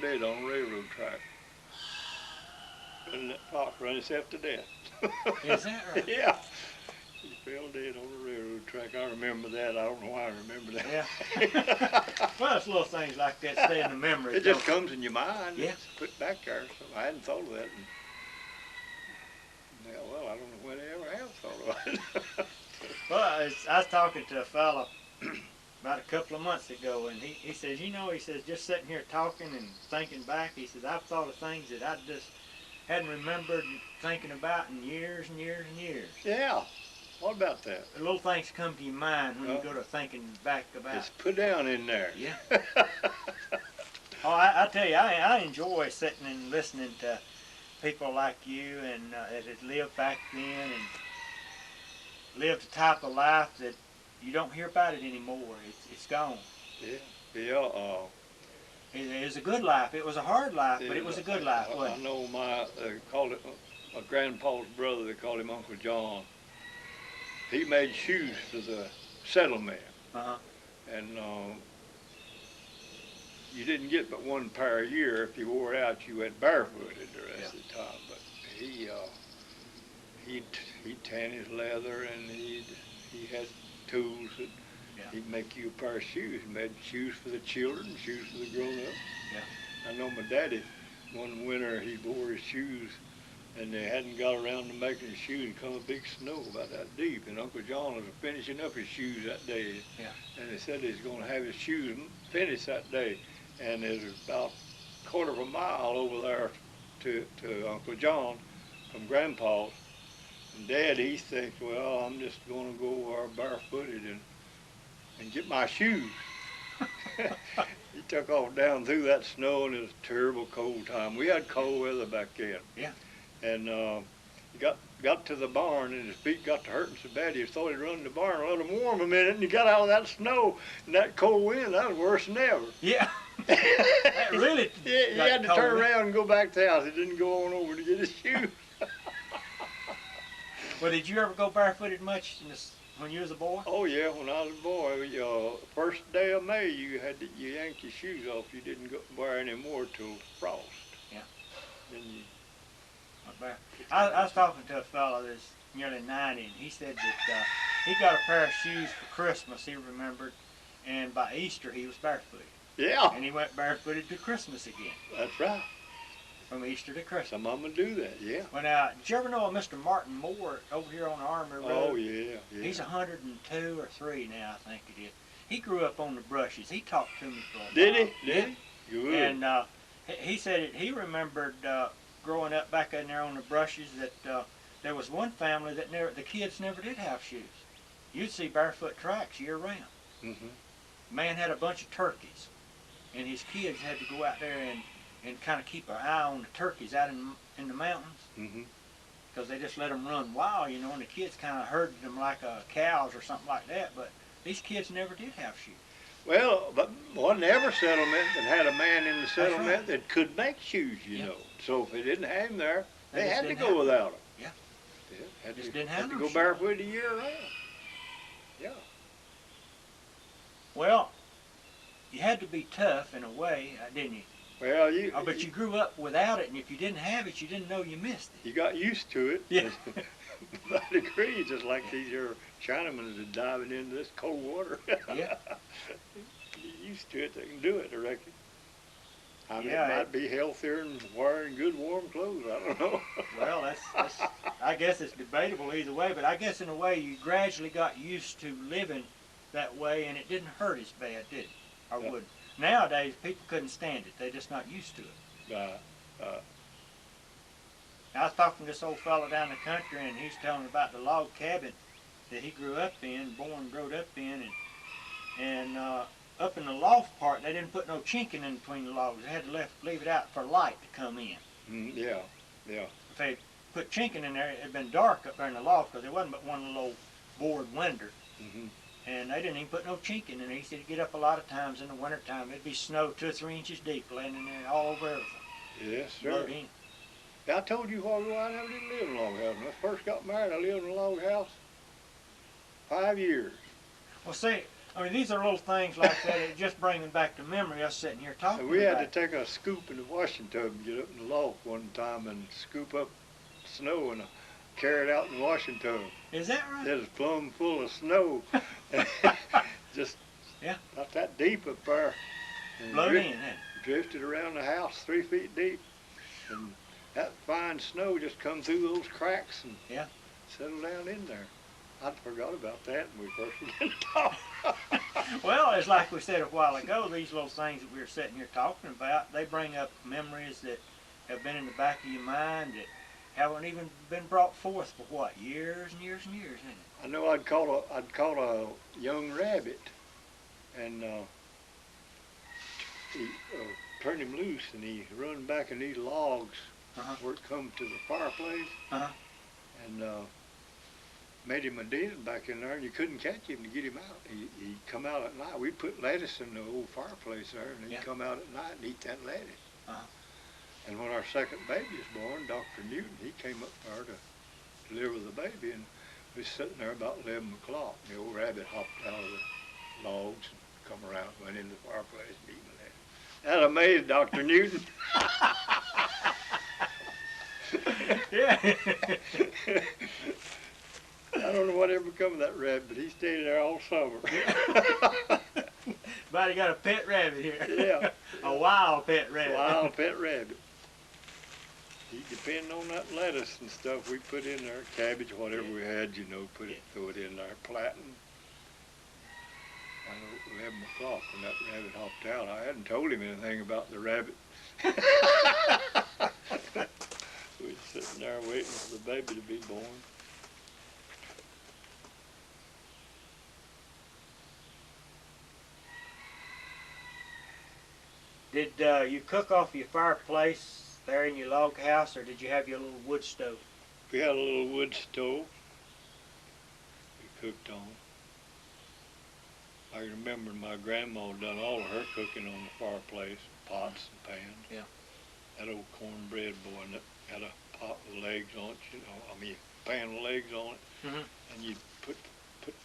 Dead on a railroad track. And that fox ran himself to death. Is that right? Yeah. He fell dead on the railroad track. I remember that. I don't know why I remember Yeah. that. Well, it's little things like that stay in the memory. It just comes in your mind. Yeah. It's put back there. So I hadn't thought of that. And, yeah, well, I don't know when I ever have thought of it. Well, I was talking to a fella about a couple of months ago, and he says, he says, just sitting here talking and thinking back, he says, I've thought of things that I just hadn't remembered thinking about in years and years and years. Yeah. What about that? The little things come to your mind when you go to thinking back about. It's put down in there. Yeah. Oh, I tell you, I enjoy sitting and listening to people like you and that had lived back then and lived the type of life that you don't hear about it anymore. It's gone. Yeah. Yeah. It was a good life. It was a hard life, but it was a good life, I wasn't it? know called it my grandpa's brother. They called him Uncle John. He made shoes for the settlement, and you didn't get but one pair a year. If you wore it out, you went barefooted the rest of the time. But he'd tan his leather, and he had tools that he'd make you a pair of shoes. He made shoes for the children, shoes for the grown-ups. Yeah. I know my daddy, one winter he wore his shoes, and they hadn't got around to making the shoes, and come a big snow about that deep, and Uncle John was finishing up his shoes that day. Yeah. And they said he was going to have his shoes finished that day, and it was about a quarter of a mile over there to Uncle John from Grandpa's. And Dad, he thinks, well, I'm just going to go over barefooted and get my shoes. He took off down through that snow, and it was a terrible cold time. We had cold weather back then. Yeah. And he got to the barn, and his feet got to hurting so bad he thought he'd run in the barn and let him warm a minute, and he got out of that snow and that cold wind. That was worse than ever. Yeah. That really. Yeah, he had to turn around and go back to the house. He didn't go on over to get his shoes. Well, did you ever go barefooted much when you was a boy? Oh yeah, when I was a boy, first day of May you yanked your shoes off. You didn't wear any more till frost. Yeah. Then you. I was talking to a fellow that's nearly 90, and he said that he got a pair of shoes for Christmas, he remembered, and by Easter he was barefooted. Yeah. And he went barefooted to Christmas again. That's right. From Easter to Christmas. Some of them do that, yeah. Well, now, did you ever know of Mr. Martin Moore over here on Armory Road? Oh, yeah. He's 102 or 3 now, I think it is. He grew up on the brushes. He talked to me for a while. Did he? Did he? Good. And he said he remembered growing up back in there on the brushes that there was one family that the kids never did have shoes. You'd see barefoot tracks year round. Mm-hmm. Man had a bunch of turkeys, and his kids had to go out there and kind of keep an eye on the turkeys out in the mountains, because they just let them run wild, and the kids kind of herded them like cows or something like that. But these kids never did have shoes. Well, but wasn't every settlement that had a man in the settlement that could make shoes, you know. So if they didn't have him there, they had to go without them. Yeah. Had to go barefoot a year round. Yeah. Well, you had to be tough in a way, didn't you? Well, but you grew up without it, and if you didn't have it, you didn't know you missed it. You got used to it. Yeah. By degree, just like these here Chinamen that are diving into this cold water. Yeah. Get used to it, they can do it, I reckon. I mean, yeah, it might be healthier than wearing good warm clothes. I don't know. Well, that's I guess it's debatable either way, but I guess in a way you gradually got used to living that way, and it didn't hurt as bad, did it? Or would? Nowadays, people couldn't stand it. They're just not used to it. I was talking to this old fellow down the country, and he's telling me about the log cabin that he grew up in, born and growed up in, and up in the loft part, they didn't put no chinking in between the logs. They had to leave it out for light to come in. Yeah. If they put chinking in there, it'd been dark up there in the loft because there wasn't but one little board window. And they didn't even put no chinking in there. He said he'd get up a lot of times in the wintertime. It'd be snow 2 or 3 inches deep, laying in there all over everything. Yes, sir. I told you a while ago I never did live in a log house. When I first got married, I lived in a log house 5 years. Well, see, I mean, these are little things like that. It just brings back to memory. Us sitting here talking And we had about to take a scoop in the washing tub and get up in the loft one time and scoop up snow and carry it out in the washing tub. it. Is that right? It was plumb full of snow. Just Yeah. not that deep up there. And Blowed in, hadn't it? drifted around the house 3 feet deep. And that fine snow just come through those cracks and Yeah. settled down in there. I forgot about that when we first began to talk. Well, it's like we said a while ago, these little things that we were sitting here talking about, they bring up memories that have been in the back of your mind that haven't even been brought forth for what, years and years and years, isn't it? I know I'd caught a young rabbit and he turned him loose and he run back in these logs where it come to the fireplace and made him a den back in there, and you couldn't catch him to get him out. He'd come out at night. We put lettuce in the old fireplace there, and he'd come out at night and eat that lettuce. And when our second baby was born, Dr. Newton, he came up there to deliver the baby, and we was sitting there about 11 o'clock. The old rabbit hopped out of the logs and come around, went into the fireplace and eat my lettuce. That amazed Dr. Newton. Yeah. I don't know whatever become of that rabbit, but he stayed there all summer. But he got a pet rabbit here. Yeah. A wild pet rabbit. Wild pet rabbit. He depended on that lettuce and stuff we put in there, cabbage, whatever we had, you know, throw it in there, planting. I know 11 o'clock when that rabbit hopped out. I hadn't told him anything about the rabbit. We was sitting there waiting for the baby to be born. Did you cook off your fireplace there in your log house, or did you have your little wood stove? We had a little wood stove we cooked on. I remember my grandma done all of her cooking on the fireplace, pots and pans. Yeah. That old cornbread boy that had a pot with legs on it, you know, I mean, pan with legs on it, and you put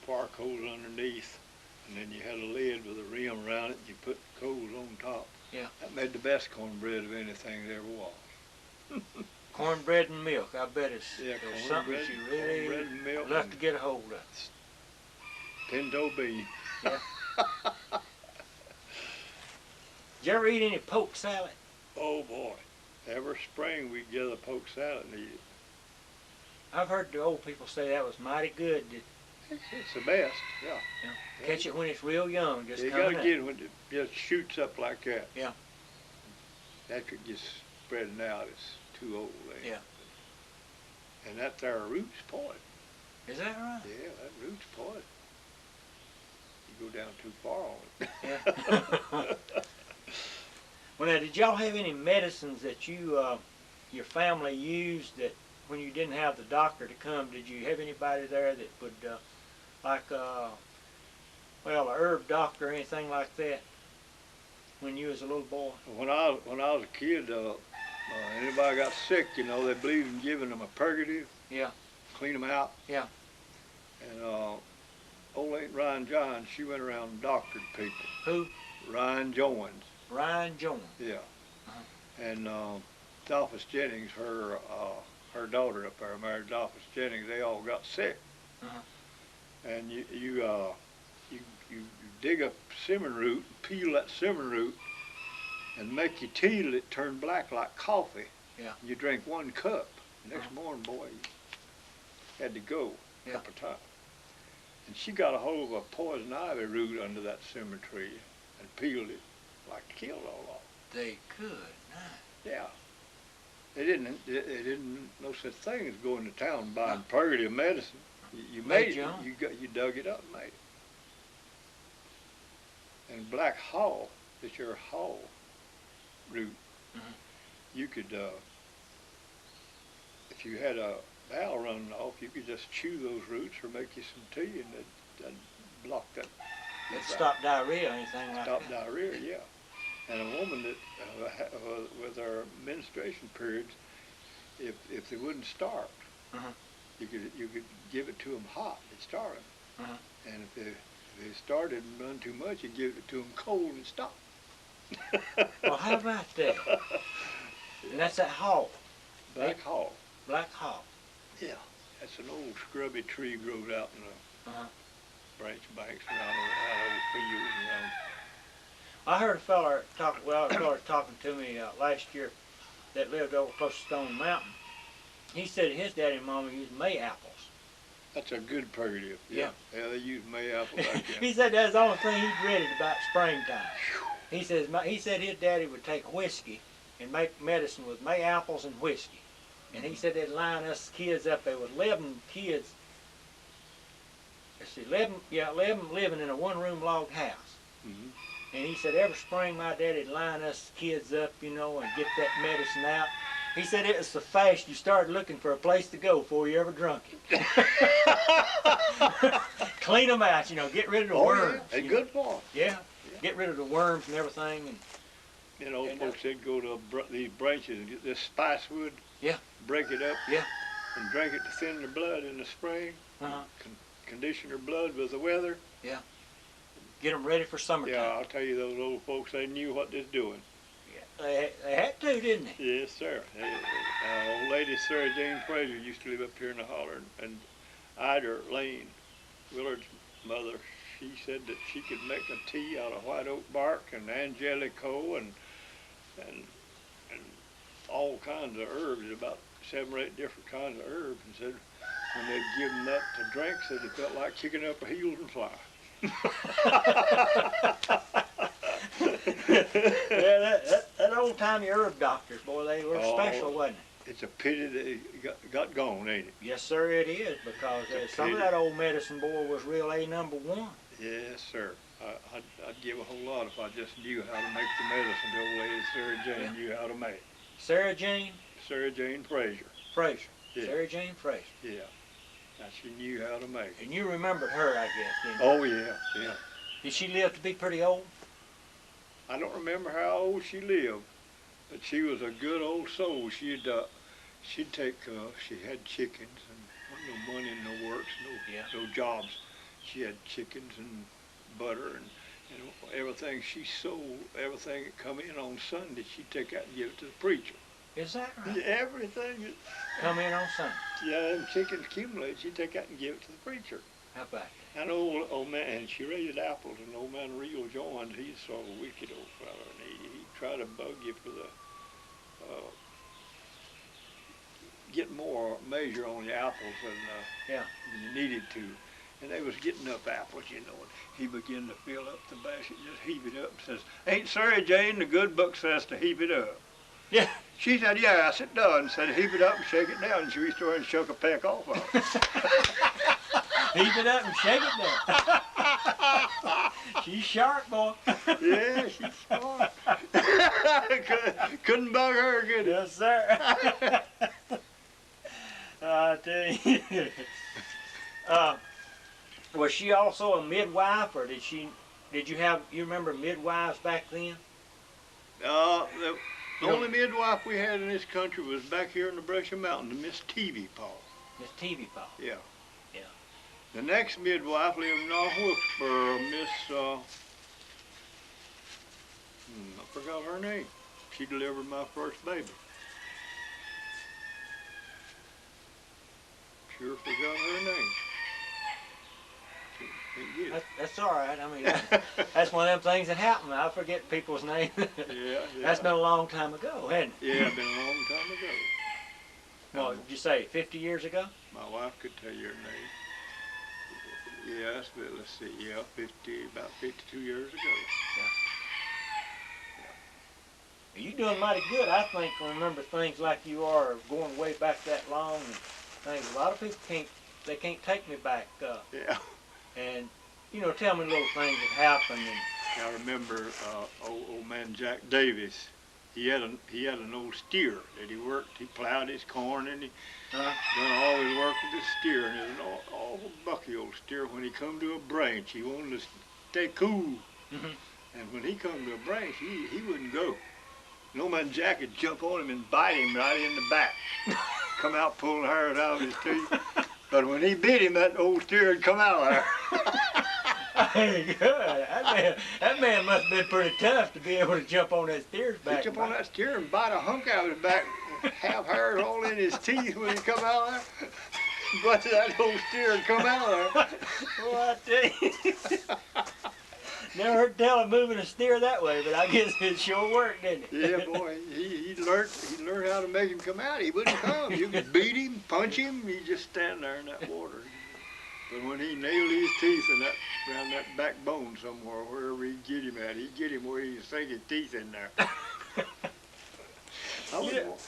fire coals underneath, and then you had a lid with a rim around it, and you put coals on top. Yeah. That made the best cornbread of anything there ever was. Cornbread and milk. I bet it's something cornbread, that you really cornbread and milk love and to get a hold of. pinto bean. Yeah. Did you ever eat any poke salad? Oh boy, every spring we'd get a poke salad and eat it. I've heard the old people say that was mighty good. It's the best, yeah. Catch it when it's real young, just You coming gotta up. get it when it just shoots up like that. Yeah. After it gets spreading out, it's too old. Yeah. And that there root's poison. Is that right? Yeah, that root's poison. You go down too far on it. Yeah. Well, now, did y'all have any medicines that you, your family used that when you didn't have the doctor to come, did you have anybody there that would, well, a herb doctor or anything like that when you was a little boy? When I was a kid, anybody got sick, you know, they believed in giving them a purgative. Yeah. Clean them out. Yeah. And old Aunt Ryan Johns, she went around and doctored people. Who? Ryan Jones. Ryan Jones. Yeah. And Dolphus Jennings, her daughter up there, married Dolphus Jennings, they all got sick. And you dig up cinnamon root, peel that cinnamon root, and make your tea till it turn black like coffee. Yeah. You drink 1 cup. Next morning, boy, you had to go a couple of times. And she got a hold of a poison ivy root under that cinnamon tree and peeled it like killed all of them. They could. Yeah. They didn't no such thing as going to town and buying purgative medicine. You made it. You dug it up and made it. And black haw, that's your haw root. You could, if you had a bowel running off, you could just chew those roots or make you some tea, and that'd block that. It stopped diarrhea or anything like that. Stop diarrhea, yeah. And a woman that with her menstruation periods, if they wouldn't starve, you could give it to them hot. It'd starve them. And if If it started and run too much, you give it to them cold and stop. Well, how about that? And that's that hog, Black hog. black hog. Yeah. That's an old scrubby tree grows out in the Uh-huh. branch banks around old fields around. I heard a fella talking to me last year that lived over close to Stone Mountain. He said his daddy and mama used May apples. That's a good primitive. Yeah. Yeah, they use May apple back then. He said that's the only thing he dreaded about springtime. He said his daddy would take whiskey and make medicine with May apples and whiskey. And he said they'd line us kids up. There was 11 kids. Let's see, 11 living in a one-room log house. Mhm. And he said every spring my daddy'd line us kids up, you know, and get that medicine out. He said it was so fast you started looking for a place to go before you ever drunk it. Clean them out, you know, get rid of the worms. Yeah. you Good for 'em. Yeah, get rid of the worms and everything. And You know, And, folks, they'd go to these branches and get this spice wood. Yeah. Break it up. Yeah. And drink it to thin their blood in the spring. uh-huh. Condition their blood with the weather. Get them ready for summertime. Yeah, I'll tell you, those old folks, they knew what they're doing. They had to, didn't they? Yes, sir. Old lady Sarah Jane Fraser used to live up here in the holler, and Ida Lane, Willard's mother, she said that she could make a tea out of white oak bark and angelico and all kinds of herbs, about 7 or 8 different kinds of herbs, and said when they'd give them that to drink, said it felt like kicking up a heels and fly. Yeah, that old-timey herb doctors, boy, they were special, wasn't it? It's a pity they got gone, ain't it? Yes, sir, it is, because some of that old medicine, boy, was real A1. Yes, sir. I'd give a whole lot if I just knew how to make the medicine the old lady Sarah Jane knew how to make. Sarah Jane Sarah Jane Fraser. Fraser. Yeah. Sarah Jane Fraser. Yeah. Now she knew how to make it. And you remembered her, I guess, didn't you? Oh yeah, yeah. Did she live to be pretty old? I don't remember how old she lived, but she was a good old soul. She'd take she had chickens and no money, no works, no jobs. She had chickens and butter and everything she sold, everything that come in on Sunday, she'd take out and give it to the preacher. Is that right? Everything. Come in on Sunday. Yeah, them chickens accumulated, she'd take out and give it to the preacher. How about that? And old man, and she raised apples, and old man Real John, he's sort of a wicked old fella, and he tried to bug you for the, get more measure on the apples than you needed to. And they was getting up apples, you know, and he began to fill up the basket, just heave it up, and says, "Ain't Sarah Jane, the good book says to heave it up." Yeah. She said, "Yes, it does," said, "Heave it up and shake it down," and she reached over and shook a peck off of it. Heave it up and shake it down. She's sharp, boy. Yeah, she's smart. Couldn't bug her, could it? Yes, sir. I tell you. Was she also a midwife, or did you remember midwives back then? The only midwife we had in this country was back here in the Brushy Mountains, Miss T.V. Paul. Miss T.V. Paul. Yeah. Yeah. The next midwife lived in North Wilkesboro, Miss, I forgot her name. She delivered my first baby. Sure forgot her name. Can't get it. That's all right. I mean, that's one of them things that happen. I forget people's names. Yeah. That's been a long time ago, hasn't it? Yeah, been a long time ago. Well, did you say 50 years ago? My wife could tell you her name. Yes, but let's see, yeah, about 52 years ago. You're doing mighty good, I think, to remember things like you are, going way back that long and things. A lot of people can't take me back. Yeah. And, you know, tell me little things that happened. And I remember old man Jack Davis. He had an old steer that he worked. He plowed his corn and he done all his work with his steer. And it was an awful bucky old steer. When he come to a branch, he wanted to stay cool. Mhm. And when he come to a branch, he wouldn't go. And old man Jack would jump on him and bite him right in the back. Come out pulling hairs out of his teeth. But when he bit him, that old steer would come out of there. Good. That man must have been pretty tough to be able to jump on that steer's He back. jump on that steer and bite a hunk out of his back, have hairs all in his teeth when he come out there. But that old steer would come out of there. Well, I tell you. Never heard tell of moving a steer that way, but I guess it sure worked, didn't it? Yeah, boy, he learned how to make him come out. He wouldn't come. You could beat him, punch him, he'd just stand there in that water. But when he nailed his teeth in that around that backbone somewhere, wherever he'd get him at, he'd get him where he'd sink his teeth in there.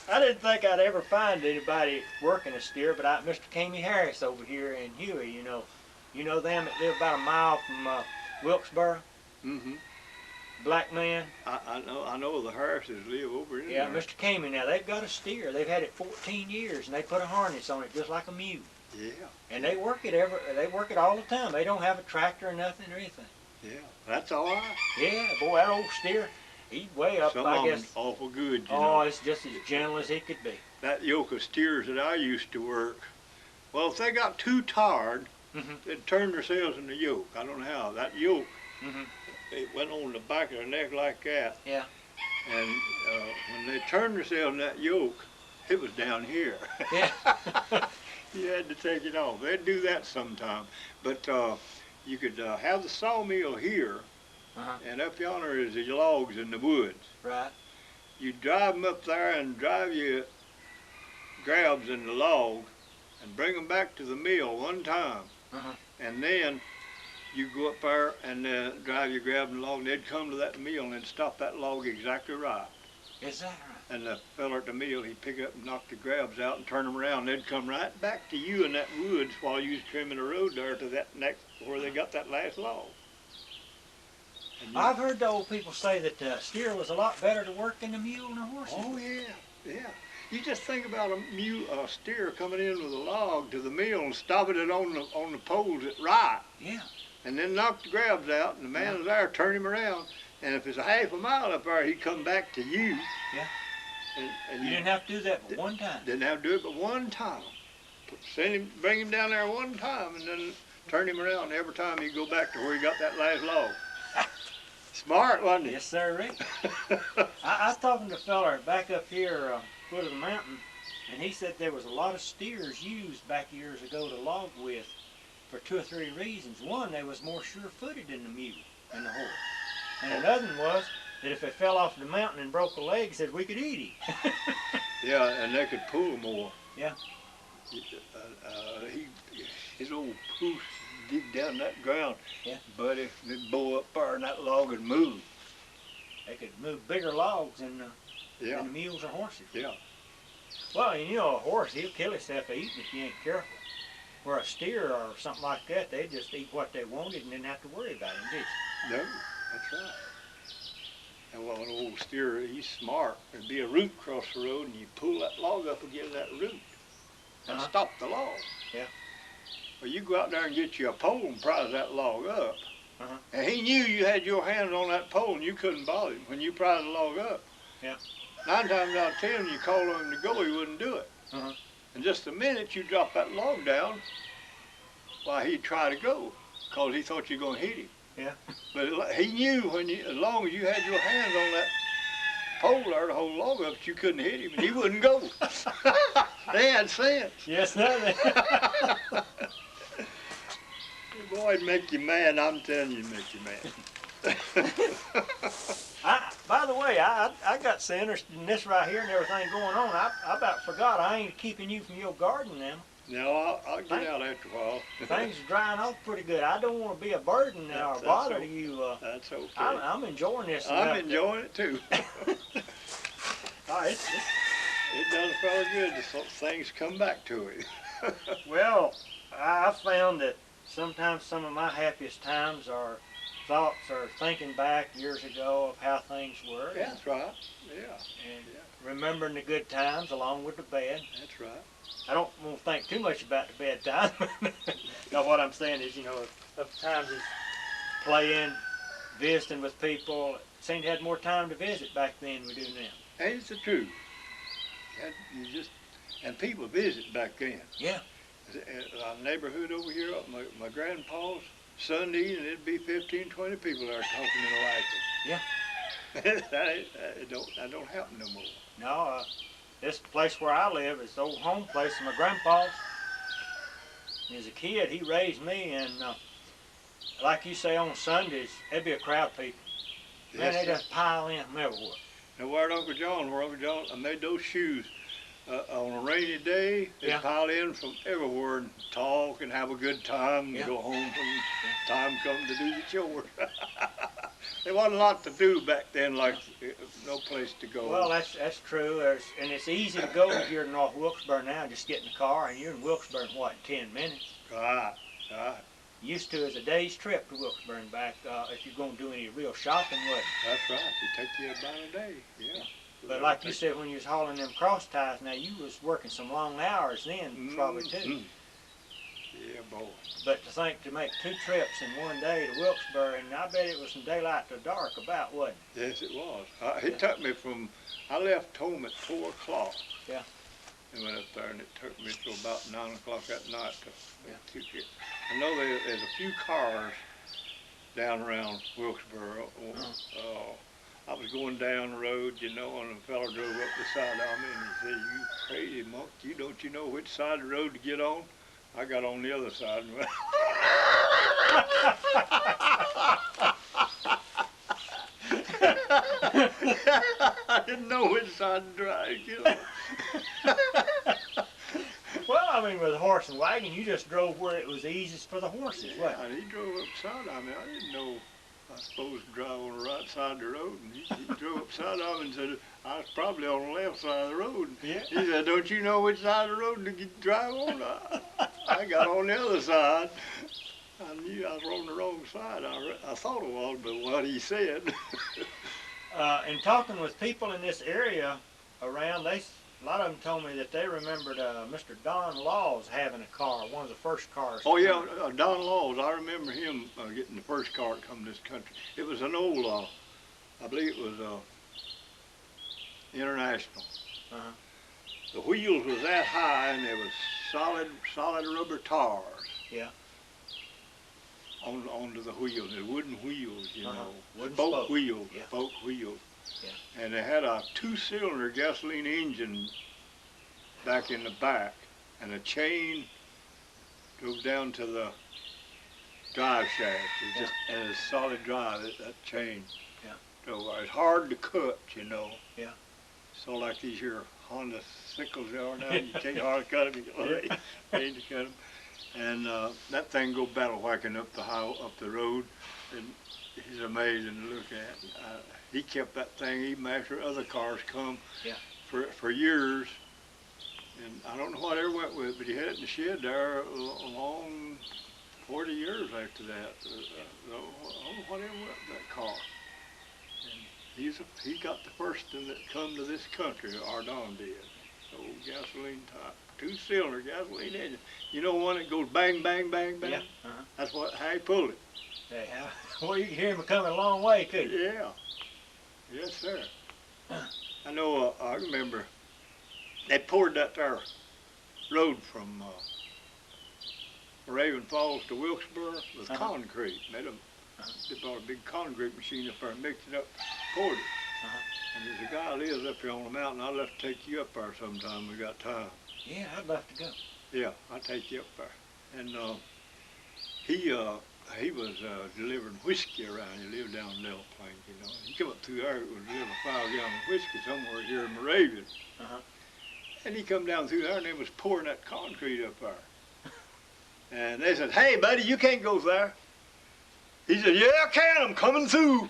I didn't think I'd ever find anybody working a steer, but Mr. Camey Harris over here in Huey, you know them that live about a mile from Wilkesboro. Mm-hmm. Black man. I know the Harrises live over in Yeah, there. Mr. Camey. Now they've got a steer. They've had it 14 years, and they put a harness on it just like a mule. Yeah. And they work it all the time. They don't have a tractor or nothing or anything. Yeah, that's all right. Yeah, boy, that old steer, he's way up. Some I of guess. them awful good, you Oh, know. it's just as gentle as it could be. That yoke of steers that I used to work, well, if they got too tired, Mm-hmm. they'd turn themselves in the yoke. I don't know how. That yoke, Mm-hmm. it went on the back of their neck like that. Yeah. And when they turned themselves in that yoke, it was down here. Yeah. You had to take it off. They'd do that sometime. But you could have the sawmill here, Uh-huh. and up yonder is the logs in the woods. Right. You drive them up there and drive your grabs in the log and bring them back to the mill one time. Uh-huh. And then you go up there and drive your grabs in the log, and they'd come to that mill and they'd stop that log exactly right. Is that right? And the fella at the mill, he'd pick up and knock the grabs out and turn them around. They'd come right back to you in that woods while you was trimming the road there to that next, where they got that last log. And you- I've heard the old people say that steer was a lot better to work than the mule and the horses. Oh yeah, yeah. You just think about a steer coming in with a log to the mill and stopping it on the poles at right, Yeah. and then knock the grabs out, and the man was there, turn him around, and if it's a half a mile up there, he'd come back to you. Yeah. And You didn't have to do that but one time. didn't have to do it but one time. Bring him down there one time, and then turn him around every time he'd go back to where he got that last log. Smart, wasn't he? Yes, sir, Rick. I was talking to a fella back up here, foot of the mountain, and he said there was a lot of steers used back years ago to log with for 2 or 3 reasons. One, they was more sure-footed than the mule and the horse. And another one was that if they fell off the mountain and broke a leg, said we could eat him. Yeah, and they could pull more. Yeah. His old poos dig down that ground. Yeah. Buddy, they'd bow up there and that log would move. They could move bigger logs than Yeah, the mules or horses. yeah. Well, you know, a horse, he'll kill himself eating if you ain't careful. Where a steer or something like that, they just eat what they wanted and didn't have to worry about him, did you? No, that's right. And well, an old steer, he's smart. There'd be a root across the road, and you pull that log up against that root and Uh-huh. stop the log. Yeah. Well, you go out there and get you a pole and prise that log up. Uh-huh. And he knew you had your hands on that pole, and you couldn't bother him when you prized the log up. Yeah. 9 times out of 10, you called on him to go, he wouldn't do it. Uh-huh. And just the minute you drop that log down, why, he'd try to go, because he thought you were going to hit him. Yeah. But he knew as long as you had your hands on that pole there to hold the log up, that you couldn't hit him, and he wouldn't go. They had sense. Yes, sir. Boy, it'd make you mad. I'm telling you, it'd make you mad. By the way, I got so interested in this right here and everything going on, I about forgot I ain't keeping you from your garden now. No, I'll get out after a while. Things are drying off pretty good. I don't want to be a burden or That's a bother okay. to you. That's okay. I'm enjoying this. I'm enjoying it too. Oh, It does a fella good to things come back to it. well, I found that sometimes some of my happiest times are thoughts or thinking back years ago of how things were. Yeah, that's right. Yeah, And remembering the good times along with the bad. that's right. I don't want to think too much about the bad time. No, what I'm saying is, of times is playing, visiting with people. Seemed to have more time to visit back then than we do now. And it's the truth. And people visit back then. Yeah. Our neighborhood over here, my grandpa's, Sunday, and it'd be 15, 20 people there talking and laughing. Yeah. That don't happen no more. No, this place where I live is the old home place of my grandpa's. As a kid, he raised me, and like you say, on Sundays, there'd be a crowd of people. Man, they just pile in from everywhere. Now, where Uncle John made those shoes, on a rainy day, they pile in from everywhere and talk and have a good time and go home when time comes to do the chores. There wasn't a lot to do back then, like no place to go. Well, that's true. And it's easy to go here to North Wilkesboro now. Just get in the car and you're in Wilkesboro in what, 10 minutes? Right. Used to as a day's trip to Wilkesboro and back if you're going to do any real shopping with it. That's right. It take you about a day. Yeah. But like you said, when you was hauling them cross ties, now you was working some long hours then, probably too. Yeah, boy. But to think to make 2 trips in one day to Wilkesboro, and I bet it was from daylight to dark about, wasn't it? Yes, it was. It took me I left home at 4 o'clock. Yeah. And went up there, and it took me till about 9 o'clock at night to get. I know there's a few cars down around Wilkesboro. I was going down the road, and a fellow drove up the side of me, and he said, "You crazy monkey, don't you know which side of the road to get on?" I got on the other side. I didn't know which side to drive, Well, I mean, with a horse and wagon, you just drove where it was easiest for the horses, wasn't it? And he drove upside of me. I didn't know I was supposed to drive on the right side of the road. And he drove upside of me and said, I was probably on the left side of the road. Yeah. He said, "Don't you know which side of the road to drive on?" I got on the other side. I knew I was on the wrong side. I thought it was, but what he said. And talking with people in this area around, a lot of them told me that they remembered Mr. Don Laws having a car, one of the first cars. Oh yeah, Don Laws. I remember him getting the first car to come to this country. It was an old, I believe it was International. The wheels was that high, and there was solid rubber tires. Yeah. Onto the wheels, the wooden wheels, Wooden spoke wheels, yeah. spoke wheels. Yeah. And they had a 2-cylinder gasoline engine back in the back, and a chain drove down to the drive shaft. It just and a solid drive, that chain. Yeah. So it's hard to cut, Yeah. So like these here Honda sickles are now, you can't hardly cut them. You can't cut them. And that thing go battle whacking up the road, and he's amazing to look at. He kept that thing even after other cars come for years. And I don't know what ever went with it, but he had it in the shed there a long 40 years after that. I don't know what ever went with that car. And he got the first one that come to this country, Ardon did. Old gasoline type. 2-cylinder gasoline engine. You know, one that goes bang, bang, bang, bang? Yeah. That's how he pulled it. Yeah. Well, you can hear him coming a long way, couldn't you? Yeah. Yes, sir. I know, I remember they poured that there road from Raven Falls to Wilkesboro with concrete. They brought a big concrete machine up there and mixed it up, poured it. And there's a guy who lives up here on the mountain. I'd love to take you up there sometime. We got time. Yeah, I'd love to go. Yeah, I'll take you up there. And he was delivering whiskey around. He lived down in Little Plains, He come up through there, it was delivering 5-gallon whiskey somewhere here in Moravian. And he come down through there, and they was pouring that concrete up there. And they said, "Hey, buddy, you can't go there." He said, "Yeah, I can. I'm coming through."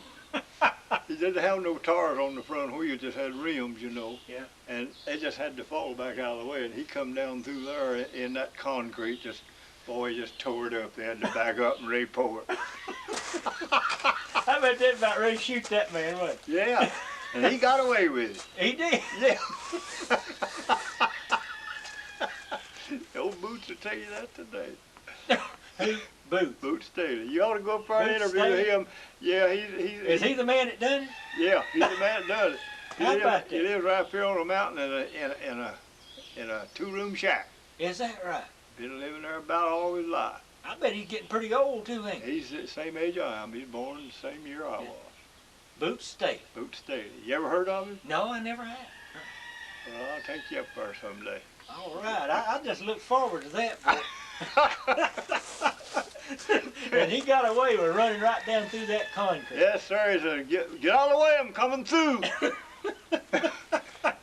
He didn't have no tires on the front wheel, just had rims, Yeah. And they just had to fall back out of the way. And he come down through there in that concrete, just tore it up. They had to back up and re-pour it. I bet they're about ready to shoot that man, wasn't it? Yeah, and he got away with it. He did. Yeah. The old Boots will tell you that today. Who? Boots. Boots Staley. You ought to go up there and Boots interview Staley? him. Yeah, Is he the man that done it? Yeah, he's the man that does it. How about He that? lives right up here on the mountain in a 2-room shack. Is that right? Been living there about all his life. I bet he's getting pretty old too, ain't he? He's the same age I am. He's born the same year I was. Boots Staley. Boots Staley. You ever heard of him? No, I never have. Well, I'll take you up there someday. All right, I just look forward to that. And he got away with running right down through that concrete. Yes, sir. He said, get out of the way, I'm coming through.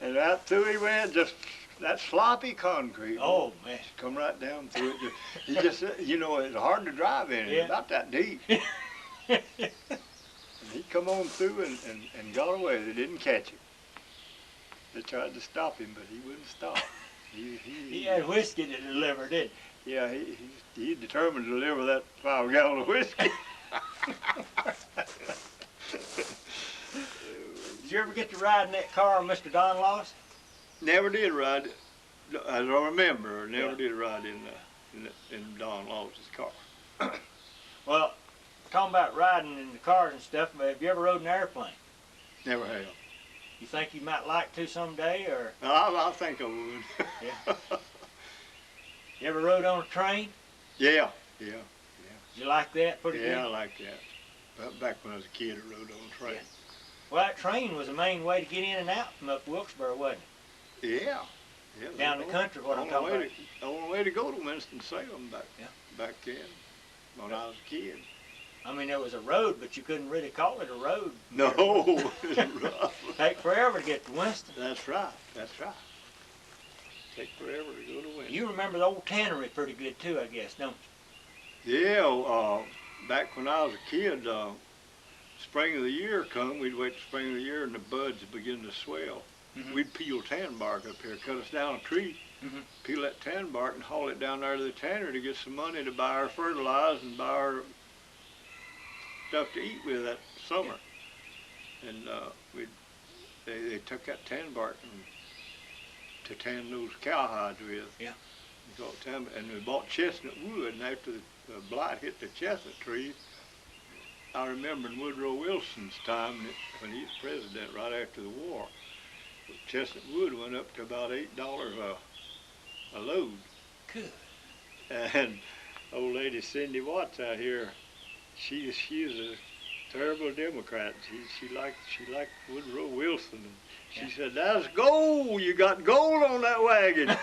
And right through he went, just that sloppy concrete. Oh, man. Come right down through it. He just, you know, it's hard to drive in. Yeah. It's about that deep. And he come on through and got away. They didn't catch him. They tried to stop him, but he wouldn't stop. He had whiskey to deliver, didn't Yeah, he determined to deliver that 5 gallon of whiskey. Did you ever get to ride in that car with Mr. Don Lawson? Never did ride, as I remember, never Yeah. did ride in Don Lawson's car. Well, talking about riding in the cars and stuff, but have you ever rode an airplane? Never have. You think you might like to someday, or I think I would. Yeah. you ever rode on a train? Yeah. Did you like that pretty Yeah, I good? like that. But back when I was a kid, I rode on a train. Well, that train was the main way to get in and out from up Wilkesboro, wasn't Yeah. it? Down the country, what I'm talking about. Only way to go to Winston-Salem Yeah. back then, when I was a kid. I mean, there was a road, but you couldn't really call it a road. No, it's rough. Take forever to get to Winston. That's right. Take forever to go to Winston. You remember the old tannery pretty good too, I guess, don't Yeah, back when I was a kid, spring of the year come, we'd wait till spring of the year and the buds would begin to swell. Mhm. We'd peel tan bark up here, cut us down a tree, Mhm. peel that tan bark and haul it down there to the tannery to get some money to buy our fertilizer and buy our stuff to eat with that summer. And they took that tan bark to tan those cowhides with. Yeah. And we bought chestnut wood, and after the blight hit the chestnut trees, I remember in Woodrow Wilson's time, when he was president right after the war, chestnut wood went up to about $8 a load. Good. And old lady Cindy Watts out here, she is a terrible Democrat. She liked Woodrow Wilson. And she said, "That's gold. You got gold on that wagon."